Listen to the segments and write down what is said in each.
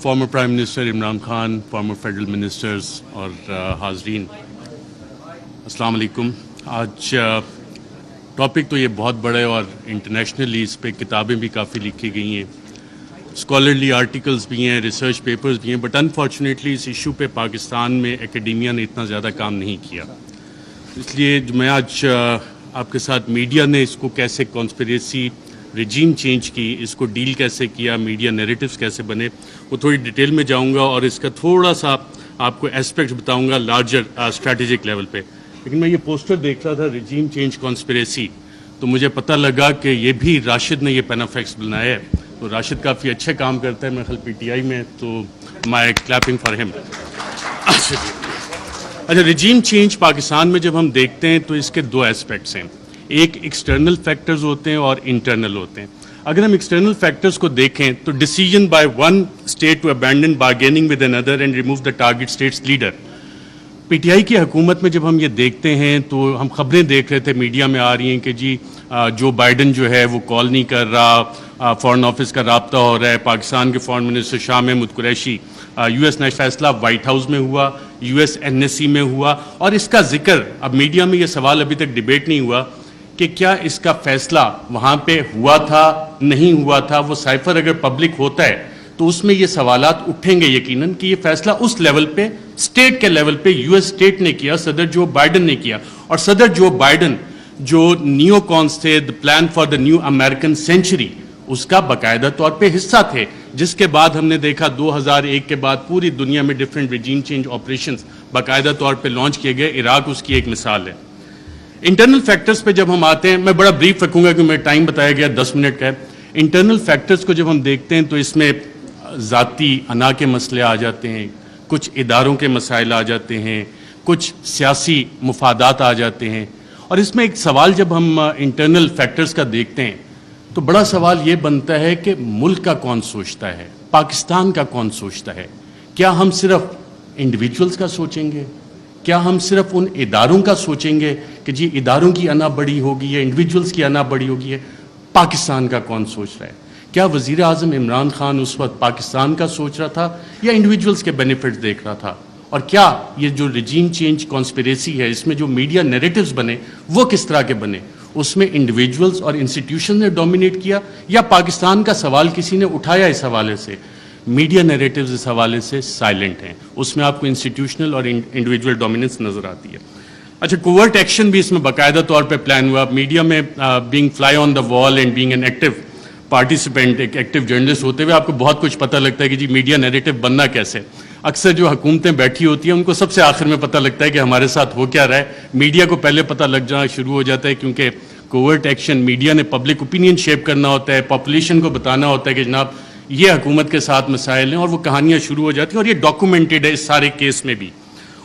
Farmer prime minister Imran Khan, former federal ministers اور حاضرین، السلام علیکم۔ آج ٹاپک تو یہ بہت بڑا ہے اور انٹرنیشنلی اس پہ کتابیں بھی کافی لکھی گئی ہیں، اسکالرلی آرٹیکلز بھی ہیں، ریسرچ پیپرز بھی ہیں، بٹ انفارچونیٹلی اس ایشو پہ پاکستان میں اکیڈیمیا نے اتنا زیادہ کام نہیں کیا۔ اس لیے میں آج آپ کے ساتھ میڈیا نے اس کو کیسے کانسپریسی رجیم چینج کی، اس کو ڈیل کیسے کیا، میڈیا نیریٹیوز کیسے بنے، وہ تھوڑی ڈیٹیل میں جاؤں گا اور اس کا تھوڑا سا آپ کو اسپیکٹ بتاؤں گا لارجر اسٹریٹجک لیول پہ۔ لیکن میں یہ پوسٹر دیکھ رہا تھا رجیم چینج کانسپریسی، تو مجھے پتہ لگا کہ یہ بھی راشد نے یہ پینافیکس بنایا ہے، تو راشد کافی اچھے کام کرتا ہے میرے خیال پی ٹی آئی میں، تو مائی کلیپنگ فار ہم۔ اچھا، رجیم چینج پاکستان میں جب ہم دیکھتے ہیں تو اس کے دو اسپیکٹس ہیں، ایک ایکسٹرنل فیکٹرز ہوتے ہیں اور انٹرنل ہوتے ہیں۔ اگر ہم ایکسٹرنل فیکٹرز کو دیکھیں تو decision by one state to abandon bargaining with اندر and remove the target state's leader. P T I کی حکومت میں جب ہم یہ دیکھتے ہیں تو ہم خبریں دیکھ رہے تھے، میڈیا میں آ رہی ہیں کہ جی جو بائیڈن جو ہے وہ کال نہیں کر رہا، فارن آفس کا رابطہ ہو رہا ہے، پاکستان کے foreign minister Shah Mahmood Qureshi, U S نے فیصلہ وائٹ ہاؤس میں ہوا، U S N S C میں ہوا، اور اس کا ذکر اب میڈیا میں یہ سوال ابھی تک ڈیبیٹ نہیں ہوا کہ کیا اس کا فیصلہ وہاں پہ ہوا تھا نہیں ہوا تھا۔ وہ سائفر اگر پبلک ہوتا ہے تو اس میں یہ سوالات اٹھیں گے یقیناً کہ یہ فیصلہ اس لیول پہ، اسٹیٹ کے لیول پہ یو ایس اسٹیٹ نے کیا، صدر جو بائیڈن نے کیا، اور صدر جو بائیڈن جو نیو کانس تھے، the plan for the new American century, اس کا باقاعدہ طور پہ حصہ تھے، جس کے بعد ہم نے دیکھا 2001 کے بعد پوری دنیا میں ڈفرینٹ رجیم چینج آپریشنز باقاعدہ طور پہ لانچ کیے گئے۔ عراق اس کی ایک مثال ہے۔ انٹرنل فیکٹرز پہ جب ہم آتے ہیں، میں بڑا بریف رکھوں گا کہ میں ٹائم بتایا گیا 10 منٹ کا ہے۔ انٹرنل فیکٹرز کو جب ہم دیکھتے ہیں تو اس میں ذاتی انا کے مسئلے آ جاتے ہیں، کچھ اداروں کے مسائل آ جاتے ہیں، کچھ سیاسی مفادات آ جاتے ہیں، اور اس میں ایک سوال جب ہم انٹرنل فیکٹرز کا دیکھتے ہیں تو بڑا سوال یہ بنتا ہے کہ ملک کا کون سوچتا ہے، پاکستان کا کون سوچتا ہے؟ کیا ہم صرف انڈیویجولز کا سوچیں گے؟ کیا ہم صرف ان اداروں کا سوچیں گے کہ جی اداروں کی انا بڑی ہوگی یا انڈیویجولز کی انا بڑی ہوگی ہے؟ پاکستان کا کون سوچ رہا ہے؟ کیا وزیر اعظم عمران خان اس وقت پاکستان کا سوچ رہا تھا یا انڈیویجولز کے بینیفٹس دیکھ رہا تھا؟ اور کیا یہ جو رجیم چینج کانسپریسی ہے، اس میں جو میڈیا نیریٹیوز بنے وہ کس طرح کے بنے؟ اس میں انڈیویجولز اور انسٹیٹیوشن نے ڈومینیٹ کیا یا پاکستان کا سوال کسی نے اٹھایا؟ اس حوالے سے میڈیا نیریٹیوز اس حوالے سے سائلنٹ ہیں، اس میں آپ کو انسٹیٹیوشنل اور انڈیویجول ڈومیننس نظر آتی ہے۔ اچھا، کوورٹ ایکشن بھی اس میں باقاعدہ طور پہ پلان ہوا۔ میڈیا میں being fly on the wall and being an active participant, ایک ایکٹیو جرنلسٹ ہوتے ہوئے آپ کو بہت کچھ پتہ لگتا ہے کہ جی میڈیا نیریٹیو بننا کیسے۔ اکثر جو حکومتیں بیٹھی ہوتی ہیں ان کو سب سے آخر میں پتہ لگتا ہے کہ ہمارے ساتھ ہو کیا رہا ہے، میڈیا کو پہلے پتہ لگ جانا شروع ہو جاتا ہے، کیونکہ کوورٹ ایکشن میڈیا نے پبلک اوپینین شیپ کرنا ہوتا ہے، پاپولیشن کو بتانا ہوتا ہے کہ جناب یہ حکومت کے ساتھ مسائل ہیں، اور وہ کہانیاں شروع ہو جاتی ہیں، اور یہ ڈاکومنٹڈ ہے اس سارے کیس میں بھی۔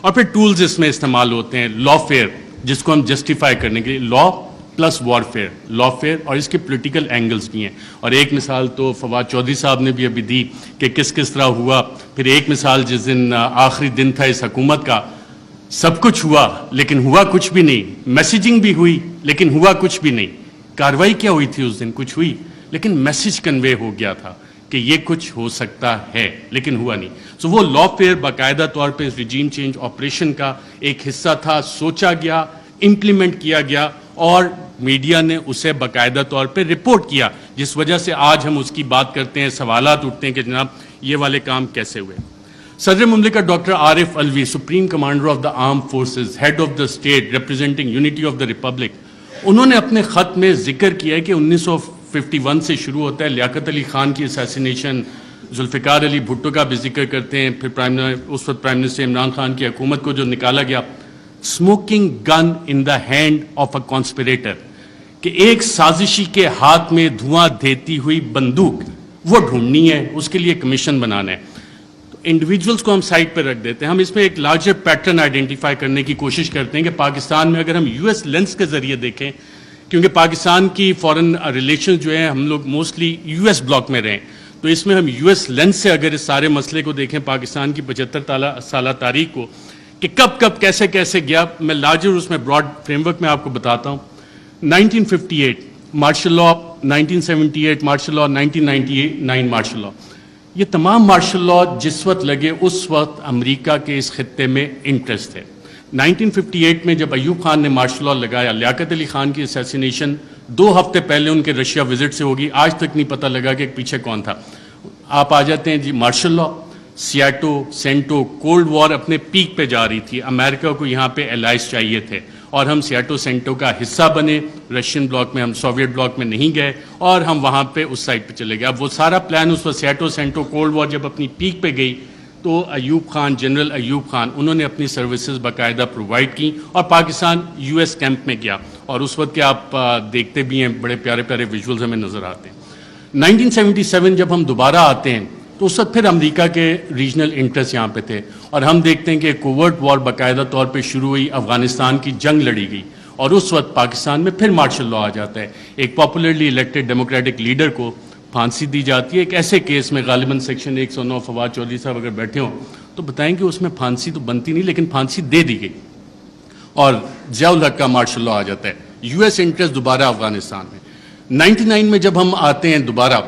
اور پھر ٹولز اس میں استعمال ہوتے ہیں، لا فیئر جس کو ہم جسٹیفائی کرنے کے لیے، لا پلس وارفیئر، لا فیئر، اور اس کے پولیٹیکل اینگلز بھی ہیں۔ اور ایک مثال تو فواد چودھری صاحب نے بھی ابھی دی کہ کس طرح ہوا۔ پھر ایک مثال جس دن آخری دن تھا اس حکومت کا، سب کچھ ہوا لیکن ہوا کچھ بھی نہیں، میسیجنگ بھی ہوئی لیکن ہوا کچھ بھی نہیں۔ کارروائی کیا ہوئی تھی اس دن؟ کچھ ہوئی، لیکن میسیج کنوے ہو گیا تھا کہ یہ کچھ ہو سکتا ہے لیکن ہوا نہیں۔ سو وہ لا فیئر باقاعدہ طور پہ اس رجیم چینج آپریشن کا ایک حصہ تھا، سوچا گیا، امپلیمنٹ کیا گیا، اور میڈیا نے اسے باقاعدہ طور پہ رپورٹ کیا، جس وجہ سے آج ہم اس کی بات کرتے ہیں، سوالات اٹھتے ہیں کہ جناب یہ والے کام کیسے ہوئے۔ صدر مملکت doctor Arif Alvi, supreme commander of the armed forces, head of the state representing unity of the republic, انہوں نے اپنے خط میں ذکر کیا ہے کہ 1951 سے شروع ہوتا ہے، لیاقت علی خان کی اسیسینیشن، ذوالفقار علی بھٹو کا بھی ذکر کرتے ہیں، پھر اس وقت پرائم منسٹر عمران خان کی حکومت کو جو نکالا گیا، smoking gun in the hand of a conspirator, کہ ایک سازشی کے ہاتھ میں دھواں دیتی ہوئی بندوق وہ ڈھونڈنی ہے، اس کے لیے کمیشن بنانا ہے۔ تو انڈیویجولز کو ہم سائڈ پہ رکھ دیتے ہیں، ہم اس میں ایک لارجر پیٹرن آئیڈینٹیفائی کرنے کی کوشش کرتے ہیں کہ پاکستان میں اگر ہم یو ایس لینس کے ذریعے دیکھیں، کیونکہ پاکستان کی فارن ریلیشن جو ہیں ہم لوگ موسٹلی یو ایس بلاک میں رہیں، تو اس میں ہم یو ایس لینس سے اگر اس سارے مسئلے کو دیکھیں، پاکستان کی 75 سالہ تاریخ کو، کہ کب کیسے گیا، میں لارجر اس میں براڈ فریم ورک میں آپ کو بتاتا ہوں۔ 1958 martial law, 1978 martial law, 1999 martial law, یہ تمام مارشل لا جس وقت لگے اس وقت امریکہ کے اس خطے میں انٹرسٹ ہے. 1958 میں جب ایوب خان نے مارشل لا لگایا, لیاقت علی خان کی اسیسینیشن 2 ہفتے پہلے ان کے رشیا وزٹ سے ہوگی, آج تک نہیں پتہ لگا کہ پیچھے کون تھا. آپ آ جاتے ہیں جی مارشل لا, سیاٹو, سینٹو, کولڈ وار اپنے پیک پہ جا رہی تھی, امریکہ کو یہاں پہ الائز چاہیے تھے اور ہم سیاٹو سینٹو کا حصہ بنے, رشین بلاک میں, ہم سوویٹ بلاک میں نہیں گئے اور ہم وہاں پہ اس سائڈ پہ چلے گئے. اب وہ سارا پلان اس وقت سیاٹو سینٹو کولڈ وار جب اپنی پیک پہ گئی تو ایوب خان, جنرل ایوب خان, انہوں نے اپنی سروسز باقاعدہ پرووائڈ کی اور پاکستان یو ایس کیمپ میں گیا, اور اس وقت کے آپ دیکھتے بھی ہیں بڑے پیارے پیارے ویژولز ہمیں نظر آتے ہیں. 1977 جب ہم دوبارہ آتے ہیں تو اس وقت پھر امریکہ کے ریجنل انٹرسٹ یہاں پہ تھے, اور ہم دیکھتے ہیں کہ کوورٹ وار باقاعدہ طور پہ شروع ہوئی, افغانستان کی جنگ لڑی گئی, اور اس وقت پاکستان میں پھر مارشل لا آ جاتا ہے. ایک پاپولرلی الیکٹڈ ڈیموکریٹک لیڈر کو پھانسی دی جاتی ہے ایک ایسے کیس میں, غالباً سیکشن 109. فواد چودھری صاحب اگر بیٹھے ہوں تو بتائیں کہ اس میں پھانسی تو بنتی نہیں, لیکن پھانسی دے دی گئی, اور ضیاء الحق کا مارشل لا آ جاتا ہے. یو ایس انٹرسٹ دوبارہ افغانستان میں. 99 میں جب ہم آتے ہیں دوبارہ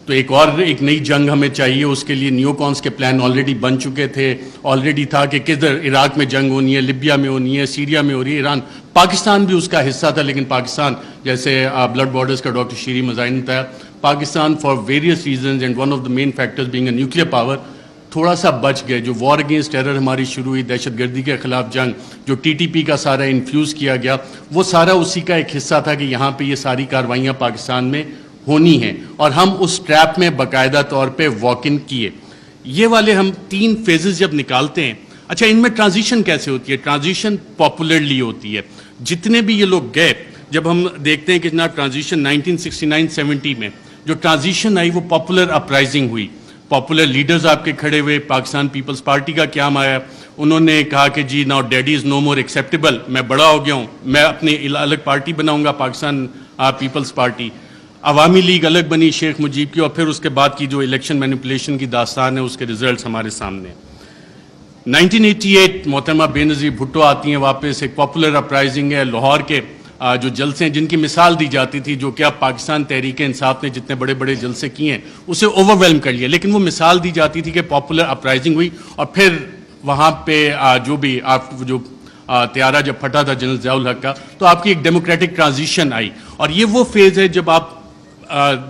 تو ایک نئی جنگ ہمیں چاہیے, اس کے لیے نیو کونس کے پلان آلریڈی بن چکے تھے, آلریڈی تھا کہ کدھر عراق میں جنگ ہونی ہے, لیبیا میں ہونی ہے, سیریا میں ہو رہی ہے, ایران, پاکستان بھی اس کا حصہ تھا, لیکن پاکستان جیسے بلڈ بارڈرز کا ڈاکٹر شیری مظاہر نے بتایا, Pakistan for various reasons and one of the main factors being a nuclear power تھوڑا سا بچ گئے. جو وار اگینسٹ ٹیرر ہماری شروع ہوئی, دہشت گردی کے خلاف جنگ, جو ٹی ٹی پی کا سارا انفیوز کیا گیا, وہ سارا اسی کا ایک حصہ تھا کہ یہاں پہ یہ ساری کارروائیاں پاکستان میں ہونی ہیں, اور ہم اس ٹریپ میں باقاعدہ طور پہ واک ان کیے. یہ والے ہم 3 فیزز جب نکالتے ہیں, اچھا ان میں ٹرانزیشن کیسے ہوتی ہے؟ ٹرانزیشن پاپولرلی ہوتی ہے. جتنے بھی یہ لوگ گئے, جب ہم دیکھتے ہیں کہ جناب ٹرانزیشن 1969-70 میں جو ٹرانزیشن آئی وہ پاپولر اپرائزنگ ہوئی, پاپولر لیڈرز آپ کے کھڑے ہوئے. پاکستان پیپلز پارٹی کا قیام آیا, انہوں نے کہا کہ جی ناؤ ڈیڈی از نو مور ایکسیپٹیبل, میں بڑا ہو گیا ہوں, میں اپنی الگ پارٹی بناؤں گا, پاکستان پیپلز پارٹی. عوامی لیگ الگ بنی شیخ مجیب کی, اور پھر اس کے بعد کی جو الیکشن مینیپولیشن کی داستان ہے اس کے ریزلٹس ہمارے سامنے. 1988 محترمہ بے نظیر بھٹو آتی ہیں واپس, ایک پاپولر اپرائزنگ ہے. لاہور کے جو جلسے ہیں جن کی مثال دی جاتی تھی, جو کہ اب پاکستان تحریک انصاف نے جتنے بڑے بڑے جلسے کیے ہیں اسے اوور ویلم کر لیا, لیکن وہ مثال دی جاتی تھی کہ پاپولر اپرائزنگ ہوئی, اور پھر وہاں پہ جو بھی جو طیارہ جب پھٹا تھا جنرل ضیاء الحق کا, تو آپ کی ایک ڈیموکریٹک ٹرانزیشن آئی. اور یہ وہ فیز ہے جب آپ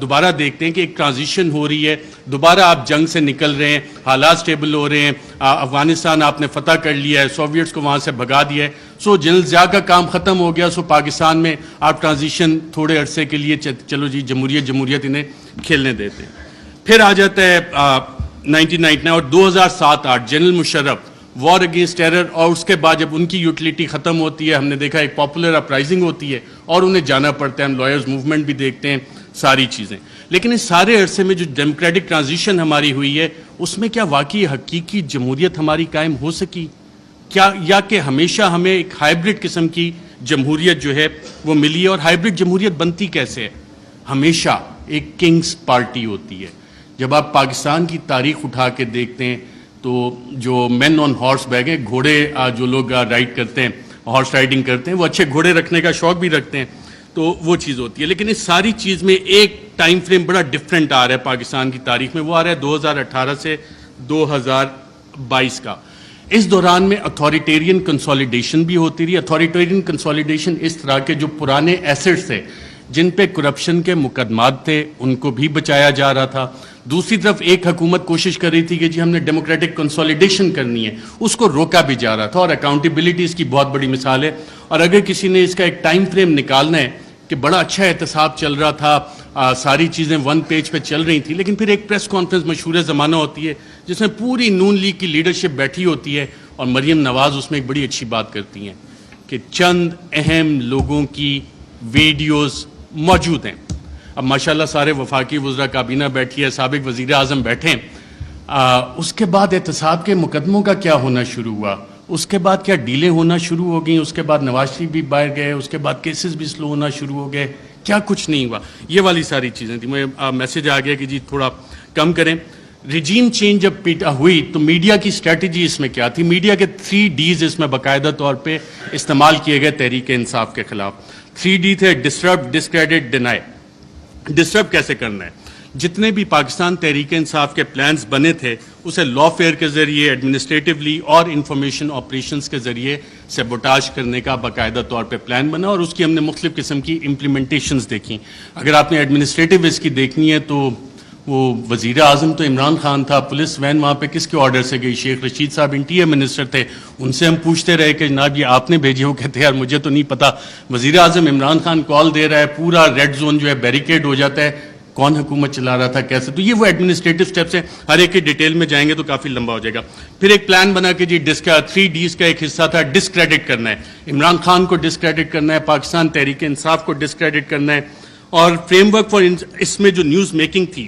دوبارہ دیکھتے ہیں کہ ایک ٹرانزیشن ہو رہی ہے, دوبارہ آپ جنگ سے نکل رہے ہیں, حالات سٹیبل ہو رہے ہیں, افغانستان آپ نے فتح کر لیا ہے, سوویٹس کو وہاں سے بھگا دیا ہے, سو جنرل ضیاء کا کام ختم ہو گیا, سو پاکستان میں آپ ٹرانزیشن تھوڑے عرصے کے لیے چلو جی جمہوریت انہیں کھیلنے دیتے ہیں. پھر آ جاتا ہے 1999 اور 2007-8 general Musharraf, war against terror, اور اس کے بعد جب ان کی یوٹیلیٹی ختم ہوتی ہے, ہم نے دیکھا ایک پاپولر اپرائزنگ ہوتی ہے اور انہیں جانا پڑتا ہے. ہم لائرز موومنٹ بھی دیکھتے ہیں, ساری چیزیں. لیکن اس سارے عرصے میں جو ڈیموکریٹک ٹرانزیشن ہماری ہوئی ہے اس میں کیا واقعی حقیقی جمہوریت ہماری قائم ہو سکی کیا, یا کہ ہمیشہ ہمیں ایک ہائبرڈ قسم کی جمہوریت جو ہے وہ ملی ہے؟ اور ہائبرڈ جمہوریت بنتی کیسے ہے؟ ہمیشہ ایک کنگز پارٹی ہوتی ہے. جب آپ پاکستان کی تاریخ اٹھا کے دیکھتے ہیں تو جو مین آن ہارس بیک ہیں, گھوڑے جو لوگ رائڈ کرتے ہیں, ہارس رائڈنگ کرتے ہیں, وہ اچھے گھوڑے رکھنے کا شوق بھی رکھتے ہیں, تو وہ چیز ہوتی ہے. لیکن اس ساری چیز میں ایک ٹائم فریم بڑا ڈفرینٹ آ رہا ہے پاکستان کی تاریخ میں, وہ آ رہا ہے 2018 سے 2022 کا. اس دوران میں اتھارٹیرین کنسولیڈیشن بھی ہوتی رہی. اتھارٹیرین کنسولیڈیشن اس طرح کے جو پرانے ایسٹس تھے جن پہ کرپشن کے مقدمات تھے ان کو بھی بچایا جا رہا تھا. دوسری طرف ایک حکومت کوشش کر رہی تھی کہ جی ہم نے ڈیموکریٹک کنسولیڈیشن کرنی ہے, اس کو روکا بھی جا رہا تھا. اور اکاؤنٹیبلٹی اس کی بہت بڑی مثال ہے. اور اگر کسی نے اس کا ایک ٹائم فریم نکالنا ہے کہ بڑا اچھا احتساب چل رہا تھا, ساری چیزیں ون پیج پہ چل رہی تھیں, لیکن پھر ایک پریس کانفرنس مشہور زمانہ ہوتی ہے جس میں پوری نون لیگ کی لیڈرشپ بیٹھی ہوتی ہے, اور مریم نواز اس میں ایک بڑی اچھی بات کرتی ہیں کہ چند اہم لوگوں کی ویڈیوز موجود ہیں. اب ماشاءاللہ سارے وفاقی وزراء کابینہ بیٹھی ہے, سابق وزیر اعظم بیٹھے ہیں. اس کے بعد احتساب کے مقدموں کا کیا ہونا شروع ہوا, اس کے بعد کیا ڈیلیں ہونا شروع ہو گئیں, اس کے بعد نواز شریف بھی باہر گئے, اس کے بعد کیسز بھی سلو ہونا شروع ہو گئے, کیا کچھ نہیں ہوا. یہ والی ساری چیزیں تھیں. مجھے میسج آ گیا کہ جی تھوڑا کم کریں. ریجیم چینج جب ہوئی تو میڈیا کی اسٹریٹجی اس میں کیا تھی؟ میڈیا کے 3 ڈیز اس میں باقاعدہ طور پہ استعمال کیے گئے تحریک انصاف کے خلاف. 3 ڈی تھے: ڈسٹرب, ڈسکریڈٹ, ڈینائی. ڈسٹرب کیسے کرنا ہے؟ جتنے بھی پاکستان تحریک انصاف کے پلانز بنے تھے اسے لا فیئر کے ذریعے ایڈمنسٹریٹولی اور انفارمیشن آپریشنز کے ذریعے سیبوٹاج کرنے کا باقاعدہ طور پہ پلان بنا اور اس کی ہم نے مختلف قسم کی امپلیمنٹیشنز دیکھیں. اگر آپ نے ایڈمنسٹریٹو اس کی دیکھنی ہے تو وہ وزیر اعظم تو عمران خان تھا, پولیس وین وہاں پہ کس کے آرڈر سے گئی؟ شیخ رشید صاحب انٹیریئر منسٹر تھے, ان سے ہم پوچھتے رہے کہ جناب یہ آپ نے بھیجی؟ وہ کہتے ہیں یار مجھے تو نہیں پتا. وزیر اعظم عمران خان کال دے رہا ہے, پورا ریڈ زون جو ہے بیریکیڈ ہو جاتا ہے, کون حکومت چلا رہا تھا, کیسے؟ تو یہ وہ ایڈمنسٹریٹو سٹیپس ہیں, ہر ایک کی ڈیٹیل میں جائیں گے تو کافی لمبا ہو جائے گا. پھر ایک پلان بنا کہ جی 3 ڈیز کا ایک حصہ تھا ڈسکریڈٹ کرنا ہے, عمران خان کو ڈسکریڈٹ کرنا ہے, پاکستان تحریک انصاف کو ڈسکریڈٹ کرنا ہے, اور فریم ورک فار اس میں جو نیوز میکنگ تھی,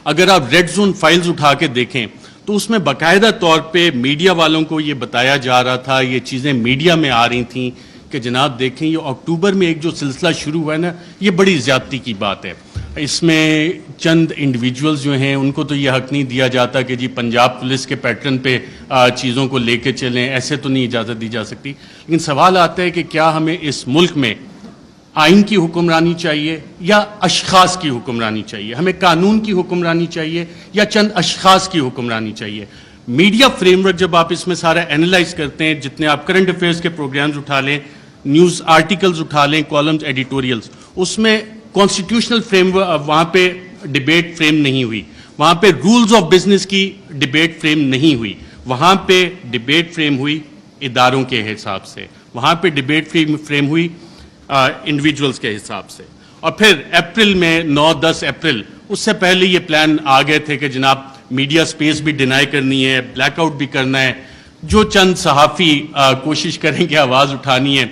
اگر آپ ریڈ زون فائلز اٹھا کے دیکھیں تو اس میں باقاعدہ طور پہ میڈیا والوں کو یہ بتایا جا رہا تھا, یہ چیزیں میڈیا میں آ رہی تھیں کہ جناب دیکھیں یہ اکتوبر میں ایک جو سلسلہ شروع ہوا ہے نا, یہ بڑی زیادتی کی بات ہے. اس میں چند انڈیویجولز جو ہیں ان کو تو یہ حق نہیں دیا جاتا کہ جی پنجاب پولیس کے پیٹرن پہ چیزوں کو لے کے چلیں, ایسے تو نہیں اجازت دی جا سکتی. لیکن سوال آتا ہے کہ کیا ہمیں اس ملک میں آئین کی حکمرانی چاہیے یا اشخاص کی حکمرانی چاہیے؟ ہمیں قانون کی حکمرانی چاہیے یا چند اشخاص کی حکمرانی چاہیے؟ میڈیا فریم ورک جب آپ اس میں سارا اینالائز کرتے ہیں, جتنے آپ کرنٹ افیئرس کے پروگرامز اٹھا لیں, نیوز آرٹیکلز اٹھا لیں, کالمز, ایڈیٹوریلز, اس میں کانسٹیٹیوشنل فریم ورک وہاں پہ ڈیبیٹ فریم نہیں ہوئی, وہاں پہ رولز آف بزنس کی ڈیبیٹ فریم نہیں ہوئی, وہاں پہ ڈیبیٹ فریم ہوئی اداروں کے حساب سے, وہاں پہ ڈیبیٹ فریم ہوئی انڈیویجولز کے حساب سے. اور پھر اپریل میں 9-10 اپریل, اس سے پہلے یہ پلان آ گئے تھے کہ جناب میڈیا سپیس بھی ڈینائی کرنی ہے, بلیک آؤٹ بھی کرنا ہے, جو چند صحافی کوشش کریں کہ آواز اٹھانی ہے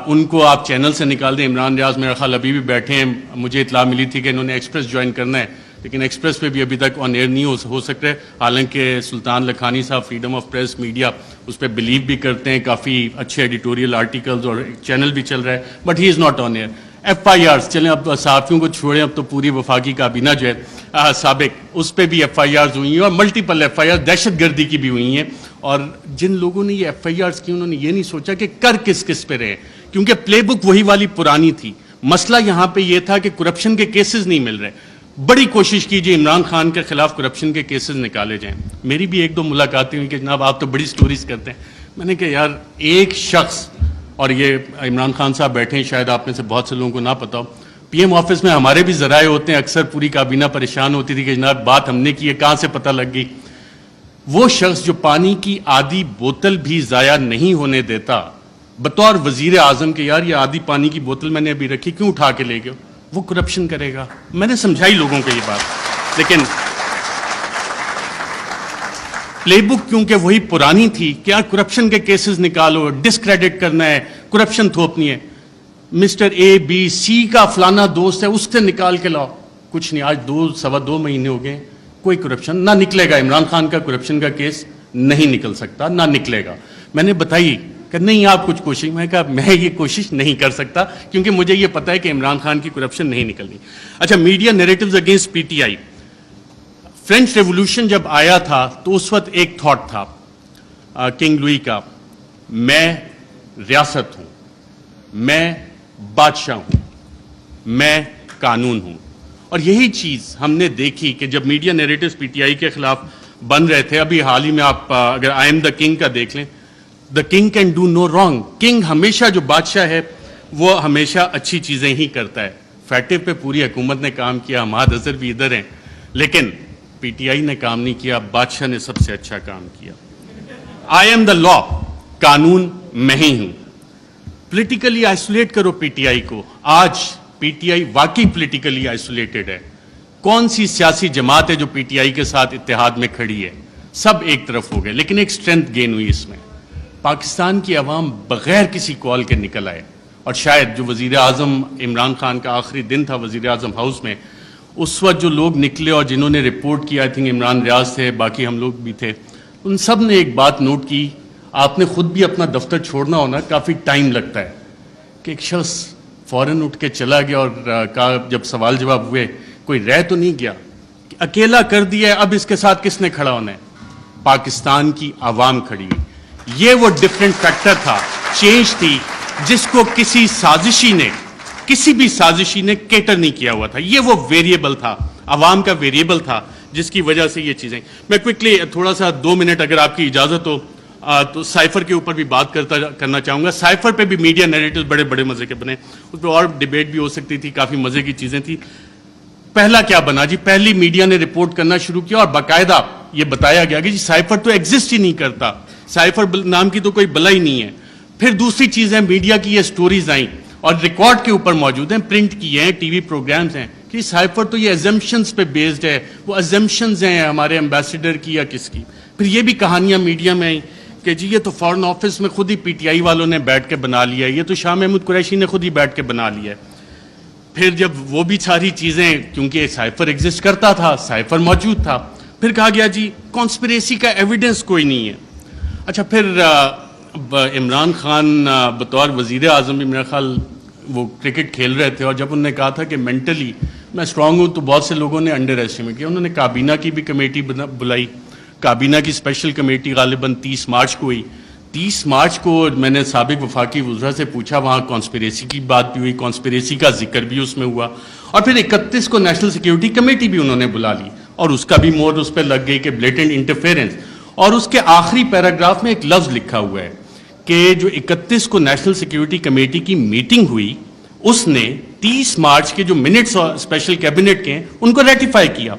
ان کو آپ چینل سے نکال دیں. عمران ریاض میرا خیال ابھی بھی بیٹھے ہیں, مجھے اطلاع ملی تھی کہ انہوں نے ایکسپریس جوائن کرنا ہے, لیکن ایکسپریس پہ بھی ابھی تک آن ایئر نہیں ہو سک رہے, حالانکہ سلطان لکھانی صاحب فریڈم آف پریس میڈیا اس پہ بلیو بھی کرتے ہیں, کافی اچھے ایڈیٹوریل آرٹیکلز اور چینل بھی چل رہا ہے, but he is not on air. FIRs چلیں, اب صحافیوں کو چھوڑیں, اب تو پوری وفاقی کابینہ جو ہے سابق, اس پہ بھی FIRs ہوئی ہیں اور ملٹیپل FIRs دہشت گردی کی بھی ہوئی ہیں. اور جن لوگوں نے یہ FIRs کی انہوں نے یہ نہیں سوچا کہ کر کس پہ رہے, کیونکہ پلے بک وہی والی پرانی تھی. مسئلہ یہاں پہ یہ تھا کہ کرپشن کے کیسز نہیں مل رہے. بڑی کوشش کیجیے عمران خان کے خلاف کرپشن کے کیسز نکالے جائیں. میری بھی 1-2 ملاقاتیں ہوئی کہ جناب آپ تو بڑی سٹوریز کرتے ہیں. میں نے کہا یار ایک شخص, اور یہ عمران خان صاحب بیٹھے ہیں, شاید آپ میں سے بہت سے لوگوں کو نہ پتا ہو, PM آفس میں ہمارے بھی ذرائع ہوتے ہیں, اکثر پوری کابینہ پریشان ہوتی تھی کہ جناب بات ہم نے کی ہے, کہاں سے پتہ لگ گئی. وہ شخص جو پانی کی آدھی بوتل بھی ضائع نہیں ہونے دیتا بطور وزیر اعظم کے, یار یہ آدھی پانی کی بوتل میں نے ابھی رکھی, کیوں اٹھا کے لے گئے, وہ کرپشن کرے گا. میں نے سمجھائی لوگوں کو یہ بات, لیکن پلے بک کیونکہ وہی پرانی تھی, کیا کرپشن کے کیسز نکالو, ڈسکریڈٹ کرنا ہے, کرپشن تھوپنی ہے. مسٹر ABC کا فلانا دوست ہے, اس سے نکال کے لاؤ, کچھ نہیں. آج 2-2.25 مہینے ہو گئے, کوئی کرپشن نہ نکلے گا. عمران خان کا کرپشن کا کیس نہیں نکل سکتا, نہ نکلے گا. میں نے بتائی کہ نہیں آپ کچھ کوشش, میں کہا میں یہ کوشش نہیں کر سکتا کیونکہ مجھے یہ پتا ہے کہ عمران خان کی کرپشن نہیں نکلنی. اچھا, media narratives against PTI. French revolution جب آیا تھا تو اس وقت ایک تھاٹ تھا کنگ لوئی کا, میں ریاست ہوں, میں بادشاہ ہوں, میں قانون ہوں. اور یہی چیز ہم نے دیکھی کہ جب میڈیا نیریٹوز PTI کے خلاف بن رہے تھے, ابھی حال ہی میں آپ اگر آئی ایم دا کنگ کا دیکھ لیں, the king can do no wrong. King ہمیشہ, جو بادشاہ ہے وہ ہمیشہ اچھی چیزیں ہی کرتا ہے. فیٹو پہ پوری حکومت نے کام کیا, حماد اظہر بھی ادھر ہیں, لیکن PTI نے کام نہیں کیا, بادشاہ نے سب سے اچھا کام کیا. آئی ایم دا لا, قانون میں ہی ہوں. پولیٹیکلی آئسولیٹ کرو PTI کو. آج PTI واقعی پولیٹیکلی آئسولیٹڈ ہے. کون سی سیاسی جماعت ہے جو PTI کے ساتھ اتحاد میں کھڑی ہے؟ سب ایک طرف ہو گئے, لیکن ایک اسٹرینتھ گین ہوئی اس میں. پاکستان کی عوام بغیر کسی کال کے نکل آئے, اور شاید جو وزیر اعظم عمران خان کا آخری دن تھا وزیر اعظم ہاؤس میں, اس وقت جو لوگ نکلے اور جنہوں نے رپورٹ کیا, آئی تھنک عمران ریاض تھے, باقی ہم لوگ بھی تھے, ان سب نے ایک بات نوٹ کی. آپ نے خود بھی اپنا دفتر چھوڑنا ہونا, کافی ٹائم لگتا ہے, کہ ایک شخص فوراً اٹھ کے چلا گیا اور کہا, جب سوال جواب ہوئے, کوئی رہ تو نہیں گیا, اکیلا کر دیا ہے, اب اس کے ساتھ کس نے کھڑا ہونا ہے؟ پاکستان کی عوام کھڑی ہوئی. یہ وہ ڈفرینٹ فیکٹر تھا, چینج تھی, جس کو کسی سازشی نے کسی بھی سازشی نے کیٹر نہیں کیا ہوا تھا. یہ وہ ویریبل تھا, عوام کا ویریبل تھا, جس کی وجہ سے یہ چیزیں. میں کوئکلی تھوڑا سا 2 منٹ اگر آپ کی اجازت ہو تو سائفر کے اوپر بھی بات کرنا چاہوں گا. سائفر پہ بھی میڈیا نیریٹو بڑے مزے کے بنے, اس پہ اور ڈیبیٹ بھی ہو سکتی تھی, کافی مزے کی چیزیں تھی. پہلا کیا بنا جی, پہلی میڈیا نے رپورٹ کرنا شروع کیا اور باقاعدہ یہ بتایا گیا کہ جی سائفر تو ایگزسٹ ہی نہیں کرتا, سائفر نام کی تو کوئی بلا ہی نہیں ہے. پھر دوسری چیز ہے, میڈیا کی یہ سٹوریز آئیں اور ریکارڈ کے اوپر موجود ہیں, پرنٹ کیے ہیں, ٹی وی پروگرامز ہیں کہ سائفر تو یہ ایزمپشنز پہ بیسڈ ہے. وہ ایزمپشنز ہیں ہمارے امبیسڈر کی یا کس کی. پھر یہ بھی کہانیاں میڈیا میں آئیں کہ جی یہ تو فارن آفس میں خود ہی پی ٹی آئی والوں نے بیٹھ کے بنا لیا ہے, یہ تو شاہ محمود قریشی نے خود ہی بیٹھ کے بنا لیا ہے. پھر جب وہ بھی ساری چیزیں, کیونکہ سائفر ایگزسٹ کرتا تھا, سائفر موجود تھا, پھر کہا گیا جی کانسپریسی کا ایویڈنس کوئی نہیں ہے. اچھا پھر عمران خان بطور وزیر اعظم بھی میرا خیال وہ کرکٹ کھیل رہے تھے, اور جب انہوں نے کہا تھا کہ مینٹلی میں اسٹرانگ ہوں, تو بہت سے لوگوں نے انڈر ایسٹیمیٹ کیا. انہوں نے کابینہ کی بھی کمیٹی بلائی, کابینہ کی اسپیشل کمیٹی غالباً 30 مارچ کو ہوئی. 30 مارچ کو میں نے سابق وفاقی وزراء سے پوچھا, وہاں کانسپریسی کی بات بھی ہوئی, کانسپریسی کا ذکر بھی اس میں ہوا, اور پھر 31 کو نیشنل سیکیورٹی کمیٹی بھی انہوں نے بلا لی, اور اس کا بھی مور اس پہ لگ گئی کہ بلیٹنٹ انٹرفیرنس. اور اس کے آخری پیراگراف میں ایک لفظ لکھا ہوا ہے کہ جو 31 کو نیشنل سیکیورٹی کمیٹی کی میٹنگ ہوئی, اس نے 30 مارچ کے جو منٹس اسپیشل کیبنٹ کے ہیں ان کو ریٹیفائی کیا.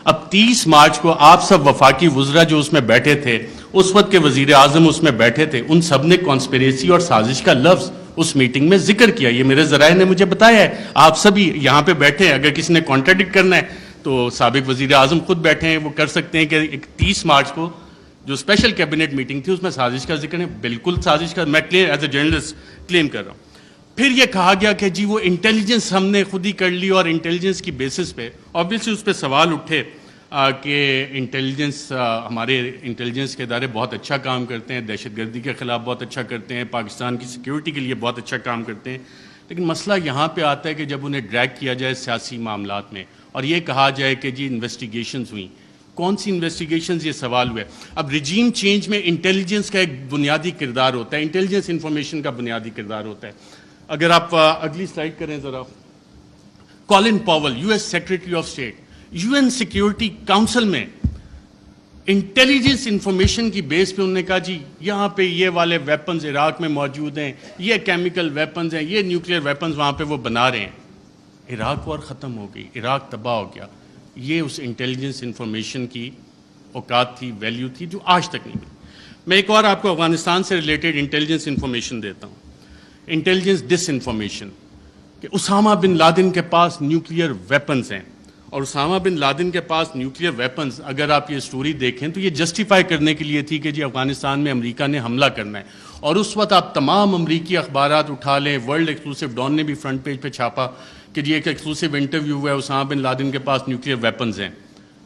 اب 30 مارچ کو آپ سب وفاقی وزراء جو اس میں بیٹھے تھے, اس وقت کے وزیر اعظم اس میں بیٹھے تھے, ان سب نے کانسپریسی اور سازش کا لفظ اس میٹنگ میں ذکر کیا. یہ میرے ذرائع نے مجھے بتایا ہے, آپ سبھی یہاں پہ بیٹھے ہیں, اگر کسی نے کانٹراڈکٹ کرنا ہے تو سابق وزیر اعظم خود بیٹھے ہیں, وہ کر سکتے ہیں کہ 30 مارچ کو جو اسپیشل کیبنٹ میٹنگ تھی اس میں سازش کا ذکر ہے. بالکل سازش کا میں ایز اے جرنلسٹ کلیم کر رہا ہوں. پھر یہ کہا گیا کہ جی وہ انٹیلیجنس ہم نے خود ہی کر لی, اور انٹیلیجنس کی بیسس پہ آبویسلی اس پہ سوال اٹھے کہ انٹیلیجنس, ہمارے انٹیلیجنس کے ادارے بہت اچھا کام کرتے ہیں, دہشت گردی کے خلاف بہت اچھا کرتے ہیں, پاکستان کی سیکیورٹی کے لیے بہت اچھا کام کرتے ہیں. لیکن مسئلہ یہاں پہ آتا ہے کہ جب انہیں ڈریگ کیا جائے سیاسی معاملات میں, اور یہ کہا جائے کہ جی انویسٹیگیشنز ہوئیں, کون سی انویسٹیگیشنز, یہ سوال ہوا ہے. اب ریجیم چینج میں انٹیلیجنس کا ایک بنیادی کردار ہوتا ہے, انٹیلیجنس انفارمیشن کا بنیادی کردار ہوتا ہے. اگر آپ اگلی سلائڈ کریں ذرا. Colin Powell, U S secretary of state, U N security council میں انٹیلیجنس انفارمیشن کی بیس پہ انہوں نے کہا جی یہاں پہ یہ والے ویپنز عراق میں موجود ہیں, یہ کیمیکل ویپنز ہیں, یہ نیوکلیئر ویپنز وہاں پہ وہ بنا رہے ہیں. عراق وار ختم ہو گئی, عراق تباہ ہو گیا. یہ اس انٹیلیجنس انفارمیشن کی اوقات تھی, ویلیو تھی, جو آج تک نہیں ملی. میں ایک اور آپ کو افغانستان سے ریلیٹڈ انٹیلیجنس انفارمیشن دیتا ہوں. انٹیلیجنس ڈس انفارمیشن کہ اسامہ بن لادن کے پاس نیوکلیئر ویپنز ہیں, اور اسامہ بن لادن کے پاس نیوکلیئر ویپنز, اگر آپ یہ سٹوری دیکھیں تو یہ جسٹیفائی کرنے کے لیے تھی کہ جی افغانستان میں امریکہ نے حملہ کرنا ہے. اور اس وقت آپ تمام امریکی اخبارات اٹھا لیں, ورلڈ ایکسکلوسیو ڈان نے بھی فرنٹ پیج پہ چھاپا کہ جی ایک ایکسکلوسیو انٹرویو ہوا ہے, اسامہ بن لادن کے پاس نیوکلیئر ویپنز ہیں.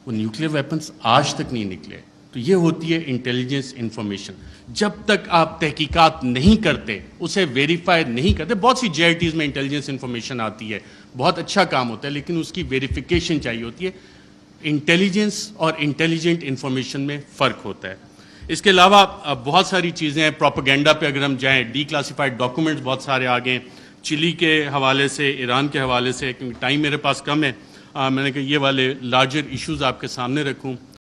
وہ نیوکلیئر ویپنز آج تک نہیں نکلے. تو یہ ہوتی ہے انٹیلیجنس انفارمیشن. جب تک آپ تحقیقات نہیں کرتے, اسے ویریفائی نہیں کرتے, بہت سی جے آئی ٹیز میں انٹیلیجنس انفارمیشن آتی ہے, بہت اچھا کام ہوتا ہے, لیکن اس کی ویریفیکیشن چاہیے ہوتی ہے. انٹیلیجنس اور انٹیلیجنٹ انفارمیشن میں فرق ہوتا ہے. اس کے علاوہ بہت ساری چیزیں ہیں. پروپیگنڈا پہ اگر ہم جائیں, ڈی کلاسیفائڈ ڈاکومنٹس بہت سارے آ گئے, چلی کے حوالے سے, ایران کے حوالے سے. کیونکہ ٹائم میرے پاس کم ہے, میں نے کہا یہ والے لارجر ایشوز آپ کے سامنے رکھوں.